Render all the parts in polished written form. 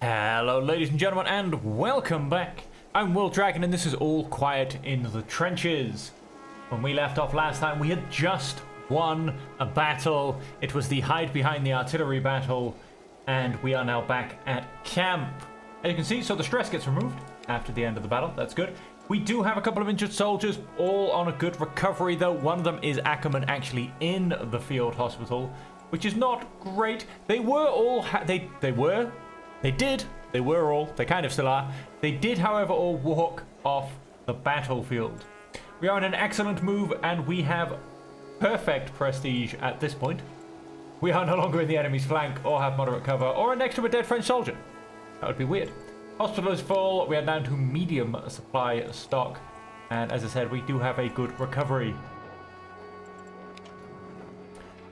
Hello ladies and gentlemen and welcome back. I'm Will Dragon and this is All Quiet in the Trenches. When we left off last time we had just won a battle. It was the hide behind the artillery battle and we are now back at camp. As you can see, so the stress gets removed after the end of the battle. That's good. We do have a couple of injured soldiers, all on a good recovery though. One of them is Ackerman actually in the field hospital, which is not great. They were all, they kind of still are. They did, however, all walk off the battlefield. We are in an excellent move and we have perfect prestige at this point. We are no longer in the enemy's flank or have moderate cover or are next to a dead French soldier. That would be weird. Hospital is full. We are down to medium supply stock. And as I said, we do have a good recovery.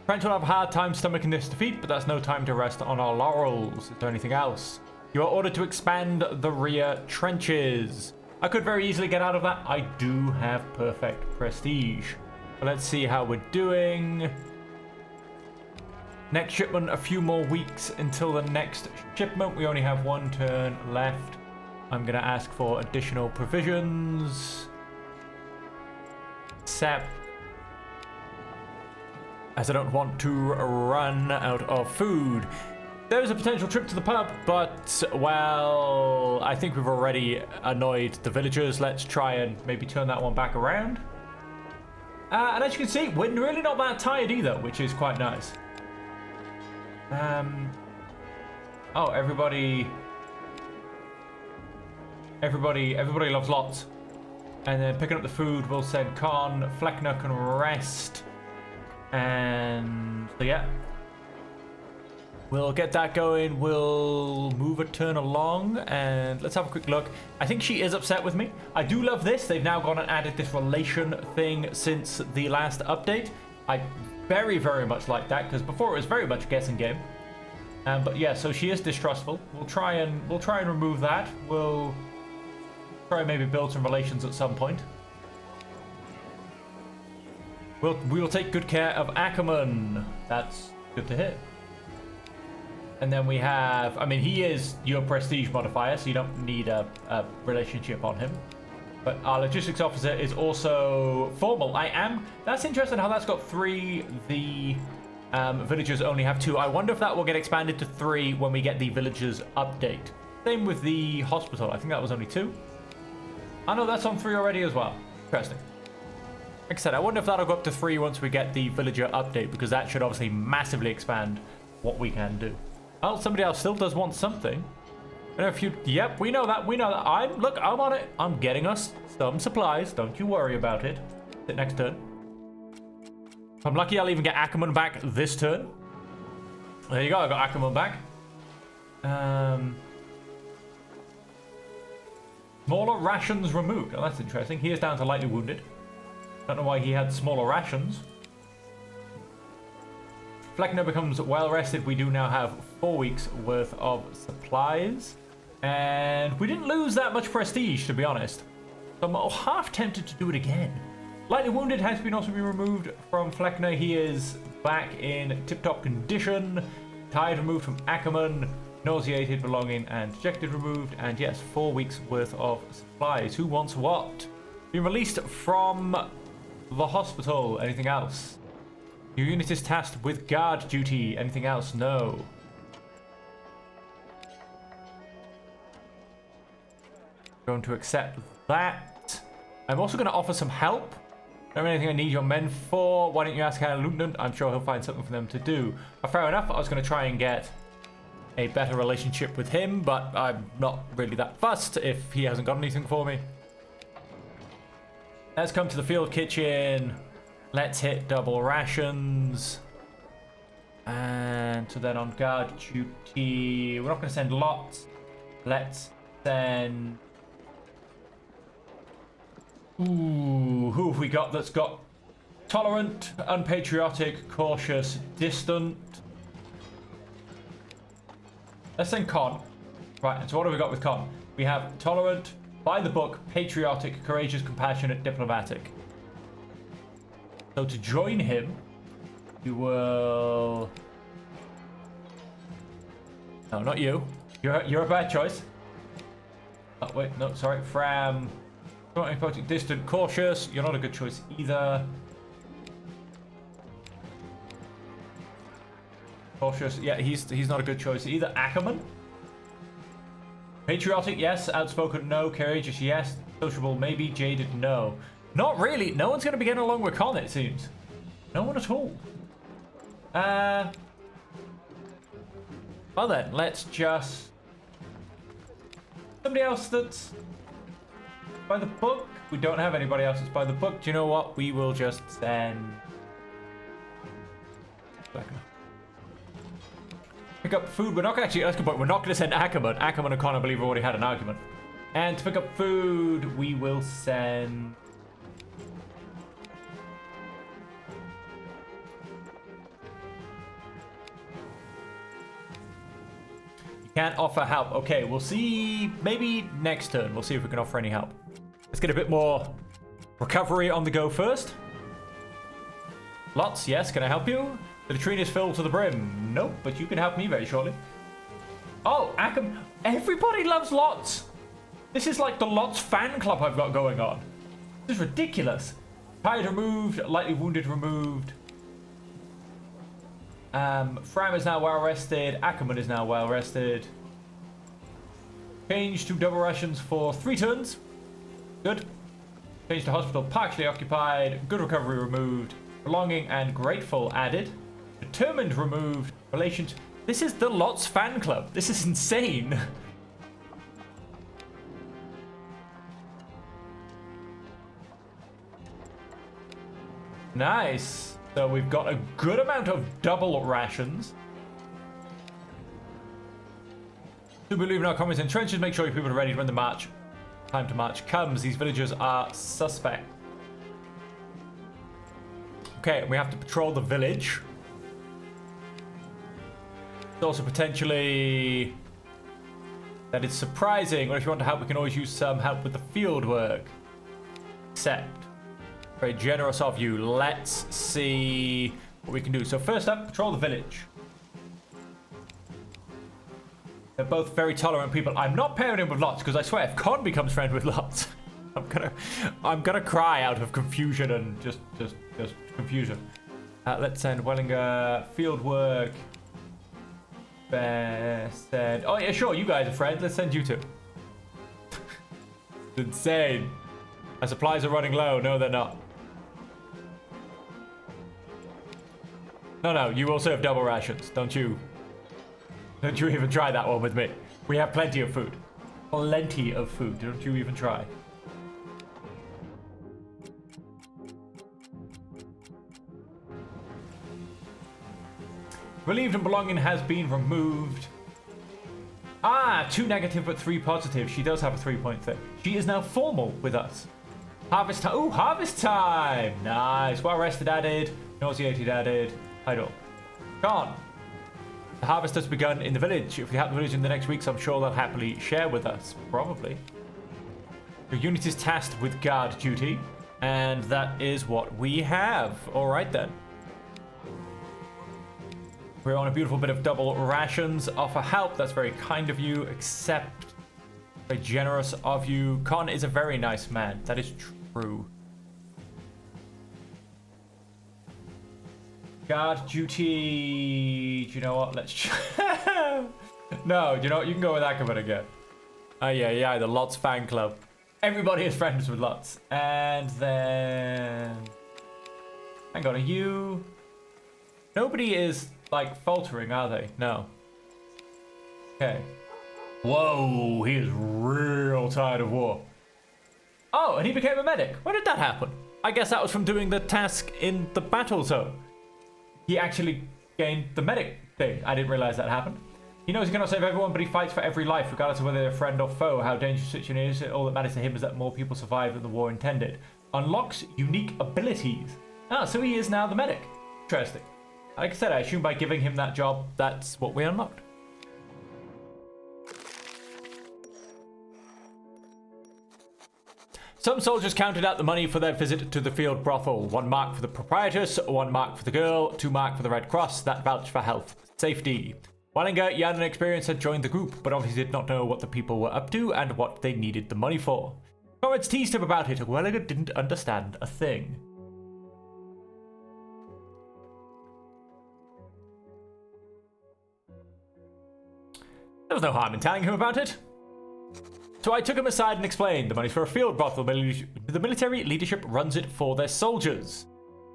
French will have a hard time stomaching this defeat, but that's no time to rest on our laurels. Is there anything else? You are ordered to expand the rear trenches. I could very easily get out of that. I do have perfect prestige. But let's see how we're doing. Next shipment, a few more weeks until the next shipment. We only have one turn left. I'm going to ask for additional provisions. Except, as I don't want to run out of food. There's a potential trip to the pub, but, well, I think we've already annoyed the villagers. Let's try and maybe turn that one back around. And as you can see, we're really not that tired either, which is quite nice. Oh, everybody loves lots. And then picking up the food, we'll send Con. Fleckner can rest. And so, yeah. We'll get that going. We'll move a turn along and let's have a quick look. I think she is upset with me. I do love this. They've now gone and added this relation thing since the last update. I very, very much like that because before it was very much guessing game. But yeah, so she is distrustful. We'll try and remove that. We'll try and maybe build some relations at some point. We will take good care of Ackerman. That's good to hear. And then we have, I mean, he is your prestige modifier, so you don't need a relationship on him. But our logistics officer is also formal. That's interesting how that's got 3. The villagers only have 2. I wonder if that will get expanded to 3 when we get the villagers update. Same with the hospital. I think that was only 2. I know that's on 3 already as well. Interesting. Like I said, I wonder if that'll go up to 3 once we get the villager update, because that should obviously massively expand what we can do. Oh, somebody else still does want something. I know if you... Yep, we know that. We know that. I'm on it. I'm getting us some supplies. Don't you worry about it. Sit next turn. If I'm lucky, I'll even get Ackerman back this turn. There you go. I got Ackerman back. Smaller rations removed. Oh, that's interesting. He is down to lightly wounded. Don't know why he had smaller rations. Fleckner becomes well rested. We do now have 4 weeks worth of supplies. And we didn't lose that much prestige, to be honest. So I'm half tempted to do it again. Lightly wounded has been also been removed from Fleckner. He is back in tip-top condition. Tired removed from Ackerman. Nauseated, belonging, and dejected removed. And yes, 4 weeks worth of supplies. Who wants what? Been released from the hospital. Anything else? Your unit is tasked with guard duty. Anything else? No. Going to accept that. I'm also going to offer some help. Don't have anything I need your men for. Why don't you ask our lieutenant? I'm sure he'll find something for them to do. Fair enough. I was going to try and get a better relationship with him, but I'm not really that fussed if he hasn't got anything for me. Let's come to the field kitchen. Let's hit double rations. And so then on guard duty, we're not going to send lots. Let's send... Ooh, who have we got that's got tolerant, unpatriotic, cautious, distant? Let's send Con. Right, and so what have we got with Con? We have tolerant, by the book, patriotic, courageous, compassionate, diplomatic. So to join him, you will... No, not you. You're a bad choice. Oh, wait, no, sorry. Fram. Distant, cautious. You're not a good choice either. Cautious. Yeah, he's not a good choice either. Ackerman. Patriotic, yes. Outspoken, no. Courageous, yes. Sociable, maybe. Jaded, no. Not really. No one's going to be getting along with Con, it seems. No one at all. Well then, let's just... Somebody else that's by the book? We don't have anybody else that's by the book. Do you know what? We will just send... Pick up food. We're not going to actually... That's a good point. We're not going to send Ackerman. Ackerman and Con, I believe, already had an argument. And to pick up food, we will send... Can't offer help. Okay, we'll see. Maybe next turn. We'll see if we can offer any help. Let's get a bit more recovery on the go first. Lots, yes. Can I help you? The latrine is filled to the brim. Nope, but you can help me very shortly. Oh, Ackerman. Everybody loves Lots. This is like the Lots fan club I've got going on. This is ridiculous. Tired removed. Lightly wounded removed. Fram is now well rested. Ackerman is now well rested. Change to double rations for 3 turns. Good. Change to hospital partially occupied. Good recovery removed. Belonging and grateful added. Determined removed. Relations. This is the Lots fan club. This is insane. Nice. So we've got a good amount of double rations. To believe in our comments and trenches, make sure your people are ready when the time to march comes. These villagers are suspect. Okay, we have to patrol the village. It's also potentially that it's surprising. Or if you want to help, we can always use some help with the field work. Except. Very generous of you. Let's see what we can do. So first up, patrol the village. They're both very tolerant people. I'm not pairing him with Lots because I swear if Con becomes friend with Lots, I'm gonna cry out of confusion and just confusion. Let's send Wellinger field work. Said, oh yeah, sure, you guys are friends. Let's send you two. It's insane. Our supplies are running low. No, they're not. No, you also have double rations. Don't you even try that one with me. We have plenty of food. Plenty of food. Don't you even try. Relieved and belonging has been removed. 2 negative but 3 positive. She does have a 3-point thing. She is now formal with us. Harvest time. Ooh, harvest time. Nice. Well rested added. Nauseated added. Idle. Gone. The harvest has begun in the village. If we have the village in the next weeks, I'm sure they'll happily share with us. Probably. Your unit is tasked with guard duty. And that is what we have. Alright then. We're on a beautiful bit of double rations. Offer help. That's very kind of you. Accept. Very generous of you. Con is a very nice man. That is true. Guard duty. Do you know what? Let's. No, you know what? You can go with Ackerman again. Oh, yeah. The Lots fan club. Everybody is friends with Lots. And then. Hang on, are you. Nobody is, like, faltering, are they? No. Okay. Whoa, he is real tired of war. Oh, and he became a medic. When did that happen? I guess that was from doing the task in the battle zone. He actually gained the medic thing. I didn't realize that happened. He knows he cannot save everyone, but he fights for every life, regardless of whether they're a friend or foe. How dangerous the situation is, all that matters to him is that more people survive than the war intended. Unlocks unique abilities. So he is now the medic. Interesting. Like I said, I assume by giving him that job, that's what we unlocked. Some soldiers counted out the money for their visit to the field brothel. 1 mark for the proprietress, 1 mark for the girl, 2 mark for the Red Cross. That vouched for health. Safety. Wallinger, Jan, and Experience had joined the group, but obviously did not know what the people were up to and what they needed the money for. Comrades teased him about it, and Wallinger didn't understand a thing. There was no harm in telling him about it. So I took him aside and explained the money's for a field brothel. The military leadership runs it for their soldiers.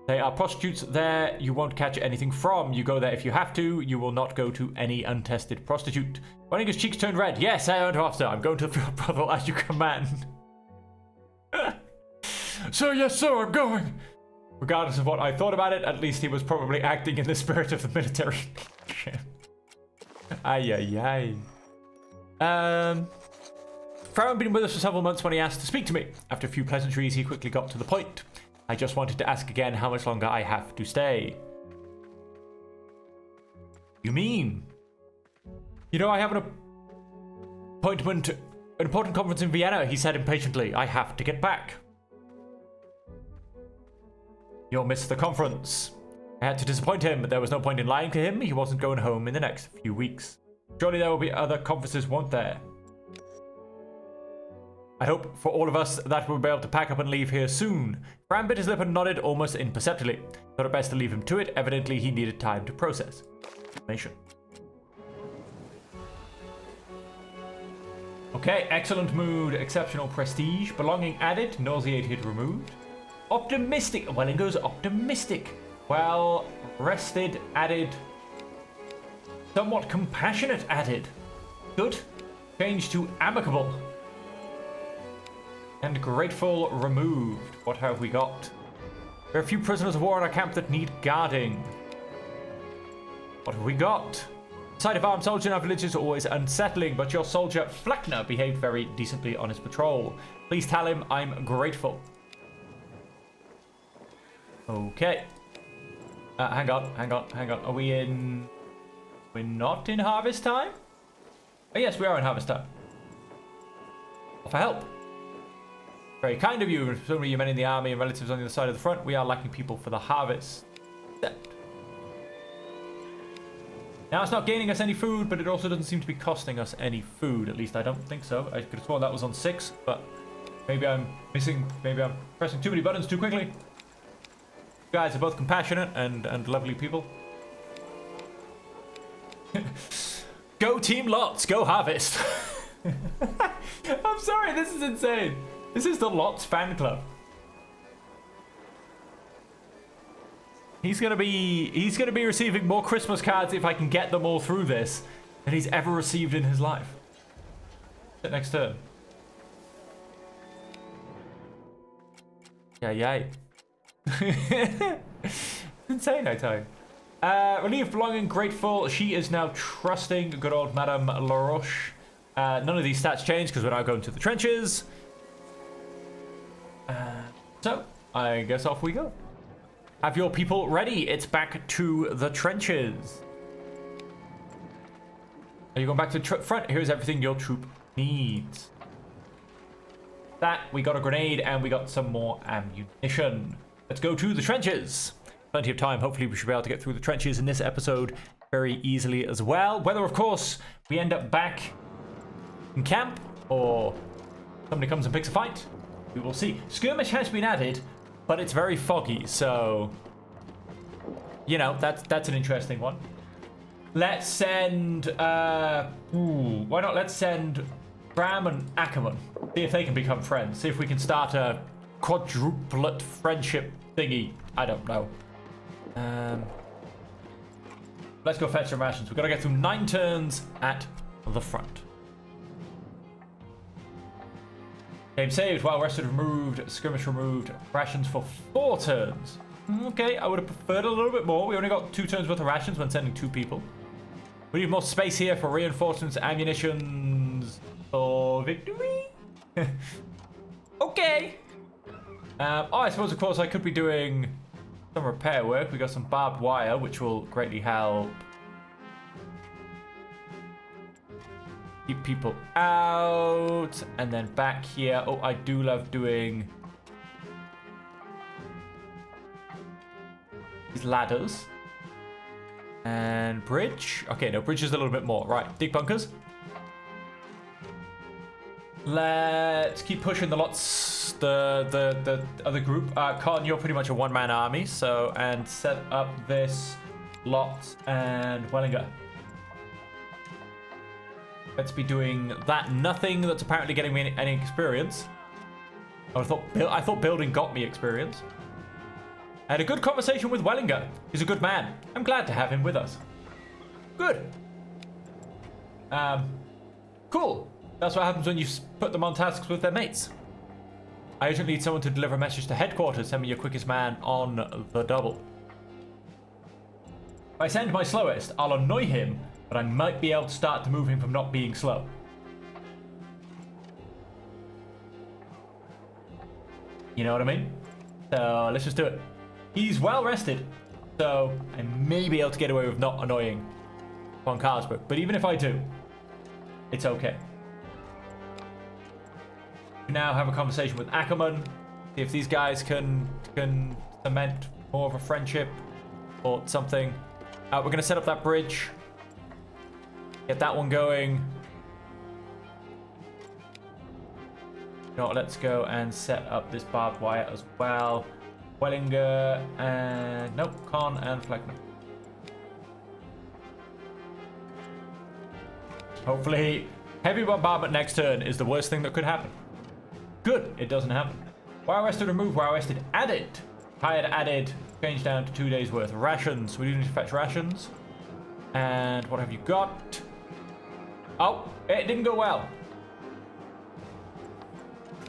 They are prostitutes there you won't catch anything from. You go there if you have to. You will not go to any untested prostitute. Wallinger's cheeks turned red. Yes, I am officer. I'm going to the field brothel as you command. So yes, sir, I'm going. Regardless of what I thought about it, at least he was probably acting in the spirit of the military. Ay. Farron had been with us for several months when he asked to speak to me. After a few pleasantries, he quickly got to the point. I just wanted to ask again how much longer I have to stay. You mean? You know, I have an appointment, an important conference in Vienna, he said impatiently. I have to get back. You'll miss the conference. I had to disappoint him, but there was no point in lying to him. He wasn't going home in the next few weeks. Surely there will be other conferences, won't there? I hope for all of us that we'll be able to pack up and leave here soon. Fran bit his lip and nodded almost imperceptibly. Thought it best to leave him to it. Evidently, he needed time to process information. Okay, excellent mood, exceptional prestige, belonging added, nauseated removed. Optimistic, Wallinger's optimistic. Well rested added. Somewhat compassionate added. Good. Changed to amicable. And grateful removed. What have we got? There are a few prisoners of war in our camp that need guarding. What have we got? The sight of armed soldiers in our village is always unsettling, but your soldier Fleckner behaved very decently on his patrol. Please tell him I'm grateful. Okay. Hang on. Are we in... We're not in harvest time? Oh yes, we are in harvest time. For help. Very kind of you, so many of your men in the army and relatives on the other side of the front. We are lacking people for the harvest. Now, it's not gaining us any food, but it also doesn't seem to be costing us any food. At least I don't think so. I could have sworn that was on 6, but maybe I'm missing, maybe I'm pressing too many buttons too quickly. You guys are both compassionate and lovely people. Go Team Lots, go harvest. I'm sorry, this is insane. This is the Lots fan club. He's gonna be receiving more Christmas cards if I can get them all through this than he's ever received in his life. Next turn. Yay. Insane, I tell you. Relieved, belonging, grateful. She is now trusting. Good old Madame LaRoche. None of these stats change because we're now going to the trenches. So, I guess off we go. Have your people ready. It's back to the trenches. Are you going back to the front? Here's everything your troop needs. That, we got a grenade and we got some more ammunition. Let's go to the trenches. Plenty of time. Hopefully we should be able to get through the trenches in this episode very easily as well. Whether, of course, we end up back in camp or somebody comes and picks a fight, we will see. Skirmish has been added, but it's very foggy, so you know, that's an interesting one. Let's send why not? Let's send Bram and Ackerman. See if they can become friends. See if we can start a quadruplet friendship thingy. I don't know. Let's go fetch some rations. We've got to get through 9 turns at the front. Game saved, while rested removed, skirmish removed, rations for 4 turns. Okay, I would have preferred a little bit more. We only got 2 turns worth of rations when sending 2 people. We need more space here for reinforcements, ammunitions, for victory. Okay. I suppose, of course, I could be doing some repair work. We got some barbed wire, which will greatly help keep people out. And then back here, oh, I do love doing these ladders. And bridge. Okay, no, bridge is a little bit more. Right, dig bunkers. Let's keep pushing the lots. The other group. Con, you're pretty much a one-man army. So, and set up this lot and Wellinger. Let's be doing that. Nothing that's apparently getting me any experience. I thought building got me experience. I had a good conversation with Wellinger. He's a good man. I'm glad to have him with us. Good. Cool. That's what happens when you put them on tasks with their mates. I urgently need someone to deliver a message to headquarters. Send me your quickest man on the double. If I send my slowest, I'll annoy him, but I might be able to start to move him from not being slow. You know what I mean? So let's just do it. He's well rested, so I may be able to get away with not annoying von Carlsberg. But even if I do, it's okay. We now have a conversation with Ackerman. See if these guys can cement more of a friendship or something. We're going to set up that bridge. Get that one going. You know what, let's go and set up this barbed wire as well. Wellinger and... Nope, Con and Fleckner. Hopefully, heavy bombardment next turn is the worst thing that could happen. Good, it doesn't happen. Wow rested removed, wow rested added. Tired added, changed down to 2 days worth of rations. We do need to fetch rations. And what have you got? Oh, it didn't go well.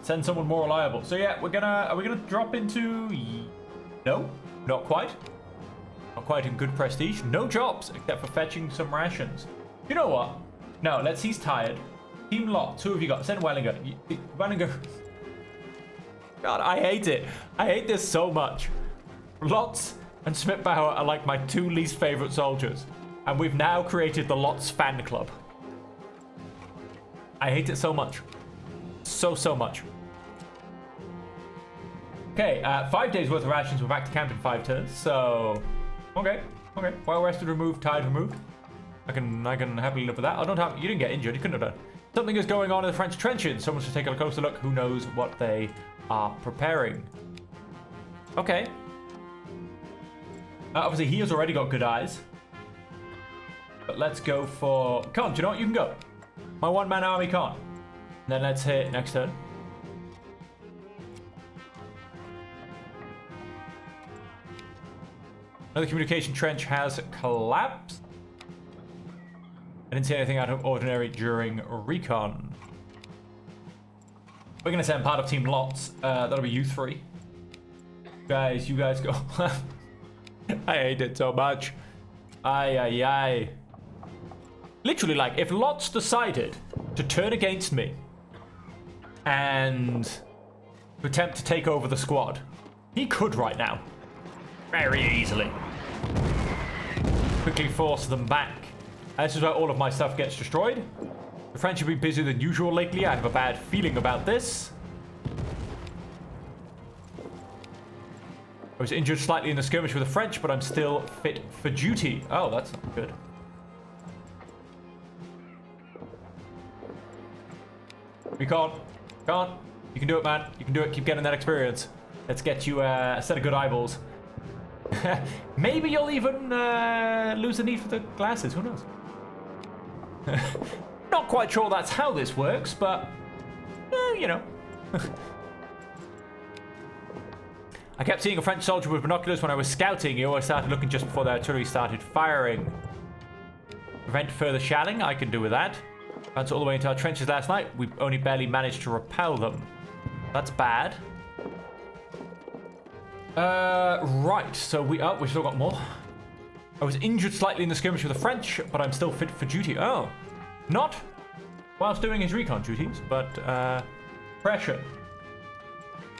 Send someone more reliable. So yeah, are we gonna drop into... No, not quite. Not quite in good prestige. No jobs, except for fetching some rations. You know what? No, he's tired. Team Lot, who have you got? Send Wellinger. Wellinger. God, I hate it. I hate this so much. Lots and Smithbauer are like my two least favorite soldiers. And we've now created the Lots fan club. I hate it so much. So much. Okay, 5 days worth of rations. We're back to camp in 5 turns. So, okay. Well rested, removed, tired, removed. I can happily live with that. You didn't get injured. You couldn't have done. Something is going on in the French trenches. Someone should take a closer look. Who knows what they are preparing? Okay. Obviously, he has already got good eyes. But let's go for... Con, do you know what? You can go. My one-man army can't. And then let's hit next turn. Another communication trench has collapsed. I didn't see anything out of ordinary during recon. We're going to send part of Team Lots. That'll be you three. You guys go. I hate it so much. Aye. Literally, like, if Lots decided to turn against me and attempt to take over the squad, he could right now. Very easily. Quickly force them back. This is where all of my stuff gets destroyed. The French have been busier than usual lately. I have a bad feeling about this. I was injured slightly in the skirmish with the French, but I'm still fit for duty. Oh, that's not good. We can't. You can do it, man. You can do it. Keep getting that experience. Let's get you a set of good eyeballs. Maybe you'll even lose the need for the glasses. Who knows? Not quite sure that's how this works, but you know. I kept seeing a French soldier with binoculars when I was scouting. He always started looking just before the artillery started firing. Prevent further shelling. I can do with that. Advanced all the way into our trenches last night. We only barely managed to repel them. That's bad. Right. So we've still got more. I was injured slightly in the skirmish with the French, but I'm still fit for duty. Oh, not whilst doing his recon duties, but pressure.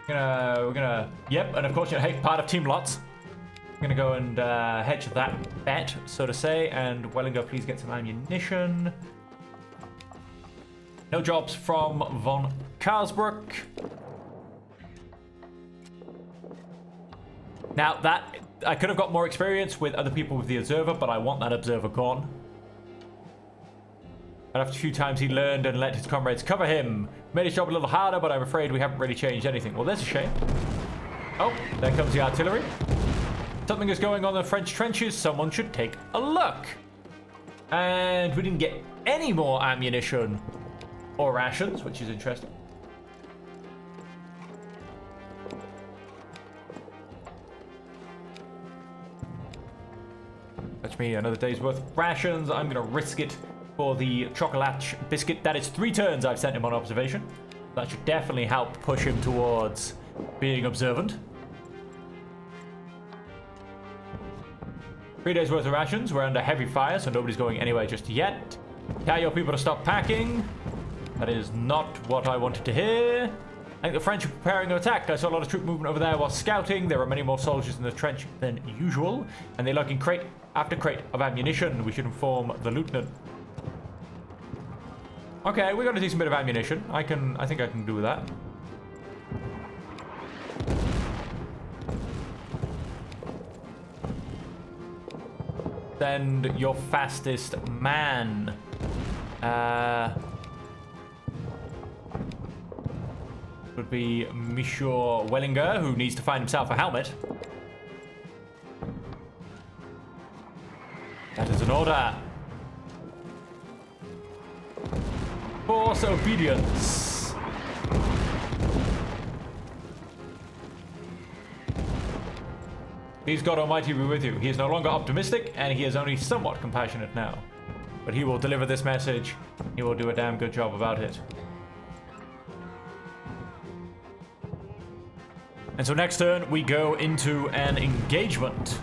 We're gonna. Yep, and of course, hey, part of Team Lots. I'm gonna go and hedge that bet, so to say. And Wellinger, please get some ammunition. No jobs from von Karlsbruck. Now that I could have got more experience with other people with the observer, but I want that observer gone. And after a few times he learned and let his comrades cover him. Made his job a little harder, but I'm afraid we haven't really changed anything. Well, there's a shame. Oh, there comes the artillery. Something is going on in the French trenches. Someone should take a look. And we didn't get any more ammunition or rations, which is interesting. That's me, another day's worth of rations. I'm going to risk it for the chocolate biscuit. That is 3 turns I've sent him on observation. That should definitely help push him towards being observant. 3 days worth of rations. We're under heavy fire, so nobody's going anywhere just yet. Tell your people to stop packing. That is not what I wanted to hear. I think the French are preparing an attack. I saw a lot of troop movement over there while scouting. There are many more soldiers in the trench than usual, and they're lugging crate after crate of ammunition. We should inform the lieutenant. Okay, we got a decent bit of ammunition. I think I can do that. Send your fastest man. Would be Monsieur Wellinger, who needs to find himself a helmet. That is an order. Force obedience. Please God Almighty be with you. He is no longer optimistic, and he is only somewhat compassionate now. But he will deliver this message. He will do a damn good job about it. And so next turn, we go into an engagement.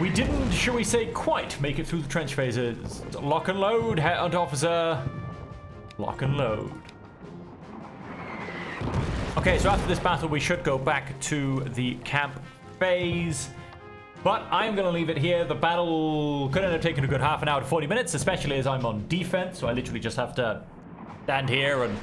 We didn't, shall we say, quite make it through the trench phases. Lock and load, head officer. Lock and load. Okay, so after this battle, we should go back to the camp phase. But I'm going to leave it here. The battle could end up taking a good half an hour to 40 minutes, especially as I'm on defense. So I literally just have to stand here and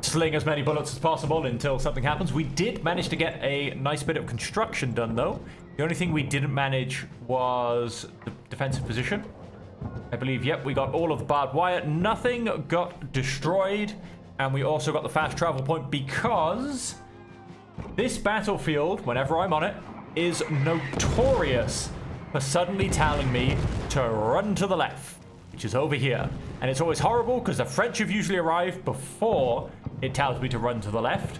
sling as many bullets as possible until something happens. We did manage to get a nice bit of construction done, though. The only thing we didn't manage was the defensive position. I believe, yep, we got all of the barbed wire. Nothing got destroyed. And we also got the fast travel point because this battlefield, whenever I'm on it, is notorious for suddenly telling me to run to the left, which is over here. And it's always horrible because the French have usually arrived before it tells me to run to the left.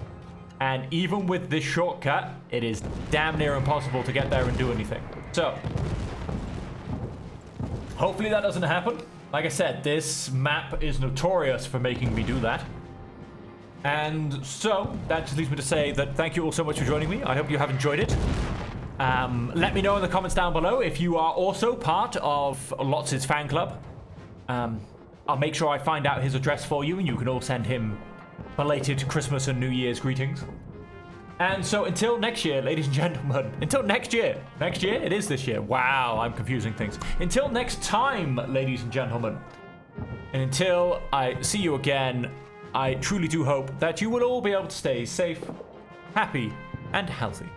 And even with this shortcut, it is damn near impossible to get there and do anything. So, hopefully that doesn't happen. Like I said, this map is notorious for making me do that. And so, that just leads me to say that thank you all so much for joining me. I hope you have enjoyed it. Let me know in the comments down below if you are also part of Lotz's fan club. I'll make sure I find out his address for you, and you can all send him belated Christmas and New Year's greetings. And so until next year, ladies and gentlemen, until next year. Next year? It is this year. Wow, I'm confusing things. Until next time, ladies and gentlemen. And until I see you again, I truly do hope that you will all be able to stay safe, happy, and healthy.